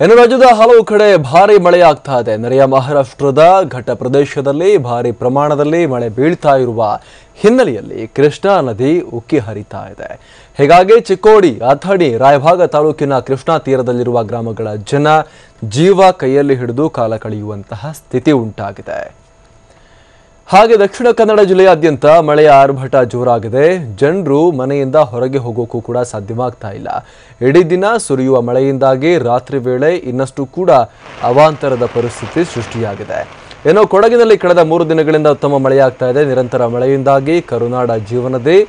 ಇನ್ನು ರಾಜ್ಯದ ಹಲವು ಕಡೆ ಭಾರಿ ಮಳೆಯಾಗ್ತಾ ಇದೆ. ನೆರೆಯ ಮಹಾರಾಷ್ಟ್ರದ ಘಟ್ಟ ಪ್ರದೇಶದಲ್ಲಿ ಭಾರಿ ಪ್ರಮಾಣದಲ್ಲಿ ಮಳೆ ಬೀಳ್ತಾ ಇರುವ ಹಿನ್ನೆಲೆಯಲ್ಲಿ ಕೃಷ್ಣಾ ನದಿ ಉಕ್ಕಿ ಹರಿತಾ ಇದೆ. ಹೀಗಾಗಿ ಚಿಕ್ಕೋಡಿ, ಅಥಣಿ, ರಾಯಭಾಗ ತಾಲೂಕಿನ ಕೃಷ್ಣಾ ತೀರದಲ್ಲಿರುವ ಗ್ರಾಮಗಳ ಜನ ಜೀವ ಕೈಯಲ್ಲಿ ಹಿಡಿದು ಕಾಲ ಕಳೆಯುವಂತಹ ಸ್ಥಿತಿ ಉಂಟಾಗಿದೆ. ಹಾಗೆ ದಕ್ಷಿಣ ಕನ್ನಡ ಜಿಲ್ಲೆಯಾದ್ಯಂತ ಮಳೆಯ ಆರ್ಭಟ ಜೋರಾಗಿದೆ. ಜನರು ಮನೆಯಿಂದ ಹೊರಗೆ ಹೋಗೋಕ್ಕೂ ಕೂಡ ಸಾಧ್ಯವಾಗ್ತಾ ಇಲ್ಲ. ಇಡೀ ದಿನ ಸುರಿಯುವ ಮಳೆಯಿಂದಾಗಿ ರಾತ್ರಿ ವೇಳೆ ಇನ್ನಷ್ಟು ಕೂಡ ಅವಾಂತರದ ಪರಿಸ್ಥಿತಿ ಸೃಷ್ಟಿಯಾಗಿದೆ. ಏನೋ ಕೊಡಗಿನಲ್ಲಿ ಕಳೆದ 3 ದಿನಗಳಿಂದ ಉತ್ತಮ ಮಳೆಯಾಗ್ತಾ ಇದೆ. ನಿರಂತರ ಮಳೆಯಿಂದಾಗಿ ಕರುನಾಡ ಜೀವನದೇ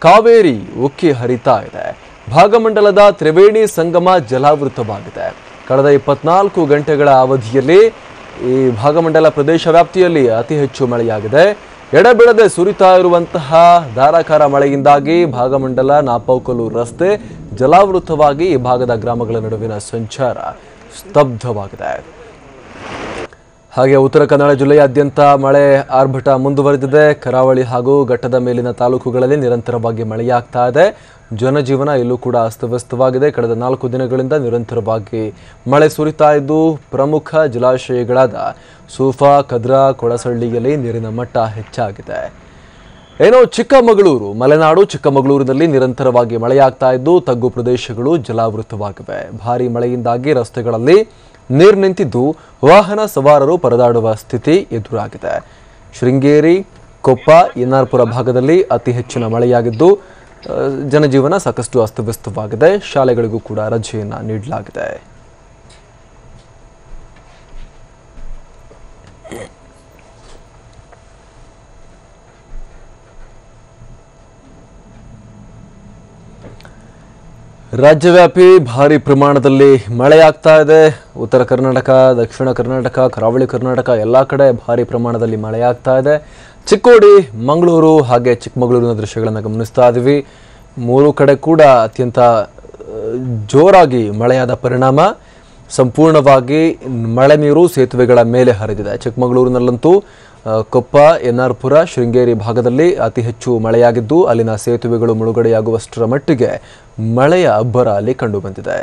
ಕಾವೇರಿ ಉಕ್ಕಿ ಹರಿತಾ ಇದೆ. ಭಾಗಮಂಡಲದ ತ್ರಿವೇಣಿ ಸಂಗಮ ಜಲಾವೃತವಾಗಿದೆ. ಕಳೆದ 24 ಗಂಟೆಗಳ ಅವಧಿಯಲ್ಲಿ ಈ ಭಾಗಮಂಡಲ ಪ್ರದೇಶ ವ್ಯಾಪ್ತಿಯಲ್ಲಿ ಅತಿ ಹೆಚ್ಚು ಮಳೆಯಾಗಿದೆ. ಎಡೆಬಿಡದೆ ಸುರಿತಾ ಇರುವಂತಹ ಧಾರಾಕಾರ ಮಳೆಯಿಂದಾಗಿ ಭಾಗಮಂಡಲ ನಾಪೌಕಲು ರಸ್ತೆ ಜಲಾವೃತವಾಗಿ ಈ ಭಾಗದ ಗ್ರಾಮಗಳ ನಡುವಿನ ಸಂಚಾರ ಸ್ತಬ್ಧವಾಗಿದೆ. ಹಾಗೆ ಉತ್ತರ ಕನ್ನಡ ಜಿಲ್ಲೆಯಾದ್ಯಂತ ಮಳೆ ಆರ್ಭಟ ಮುಂದುವರೆದಿದೆ. ಕರಾವಳಿ ಹಾಗೂ ಘಟ್ಟದ ಮೇಲಿನ ತಾಲೂಕುಗಳಲ್ಲಿ ನಿರಂತರವಾಗಿ ಮಳೆಯಾಗ್ತಾ ಇದೆ. ಜನಜೀವನ ಇಲ್ಲೂ ಕೂಡ ಅಸ್ತವ್ಯಸ್ತವಾಗಿದೆ. ಕಳೆದ 4 ದಿನಗಳಿಂದ ನಿರಂತರವಾಗಿ ಮಳೆ ಸುರಿತಾ ಇದ್ದು ಪ್ರಮುಖ ಜಲಾಶಯಗಳಾದ ಸೂಫಾ, ಕದ್ರಾ, ಕೊಳಸಳ್ಳಿಯಲ್ಲಿ ನೀರಿನ ಮಟ್ಟ ಹೆಚ್ಚಾಗಿದೆ. ಏನೋ ಚಿಕ್ಕಮಗಳೂರು, ಮಲೆನಾಡು ಚಿಕ್ಕಮಗಳೂರಿನಲ್ಲಿ ನಿರಂತರವಾಗಿ ಮಳೆಯಾಗ್ತಾ ಇದ್ದು ತಗ್ಗು ಪ್ರದೇಶಗಳು ಜಲಾವೃತವಾಗಿವೆ. ಭಾರೀ ಮಳೆಯಿಂದಾಗಿ ರಸ್ತೆಗಳಲ್ಲಿ ನೀರು ನಿಂತಿದ್ದು ವಾಹನ ಸವಾರರು ಪರದಾಡುವ ಸ್ಥಿತಿ ಎದುರಾಗಿದೆ. ಶೃಂಗೇರಿ, ಕೊಪ್ಪ, ಎನ್ನಾರ್ಪುರ ಭಾಗದಲ್ಲಿ ಅತಿ ಹೆಚ್ಚಿನ ಮಳೆಯಾಗಿದ್ದು ಜನಜೀವನ ಸಾಕಷ್ಟು ಅಸ್ತವ್ಯಸ್ತವಾಗಿದೆ. ಶಾಲೆಗಳಿಗೂ ಕೂಡ ರಜೆಯನ್ನು ನೀಡಲಾಗಿದೆ. ರಾಜ್ಯವ್ಯಾಪಿ ಭಾರಿ ಪ್ರಮಾಣದಲ್ಲಿ ಮಳೆಯಾಗ್ತಾ ಇದೆ. ಉತ್ತರ ಕರ್ನಾಟಕ, ದಕ್ಷಿಣ ಕರ್ನಾಟಕ, ಕರಾವಳಿ ಕರ್ನಾಟಕ ಎಲ್ಲ ಕಡೆ ಭಾರಿ ಪ್ರಮಾಣದಲ್ಲಿ ಮಳೆಯಾಗ್ತಾ ಇದೆ. ಚಿಕ್ಕೋಡಿ, ಮಂಗಳೂರು ಹಾಗೆ ಚಿಕ್ಕಮಗಳೂರಿನ ದೃಶ್ಯಗಳನ್ನು ಗಮನಿಸ್ತಾ ಇದ್ದೀವಿ. 3 ಕಡೆ ಕೂಡ ಅತ್ಯಂತ ಜೋರಾಗಿ ಮಳೆಯಾದ ಪರಿಣಾಮ ಸಂಪೂರ್ಣವಾಗಿ ಮಳೆ ನೀರು ಸೇತುವೆಗಳ ಮೇಲೆ ಹರಿದಿದೆ. ಚಿಕ್ಕಮಗಳೂರಿನಲ್ಲಂತೂ ಕೊಪ್ಪ, ಎನ್ನಾರ್ಪುರ, ಶೃಂಗೇರಿ ಭಾಗದಲ್ಲಿ ಅತಿ ಹೆಚ್ಚು ಮಳೆಯಾಗಿದ್ದು ಅಲ್ಲಿನ ಸೇತುವೆಗಳು ಮುಳುಗಡೆಯಾಗುವಷ್ಟರ ಮಟ್ಟಿಗೆ ಮಳೆಯ ಅಬ್ಬರ ಅಲ್ಲಿ ಕಂಡುಬಂದಿದೆ.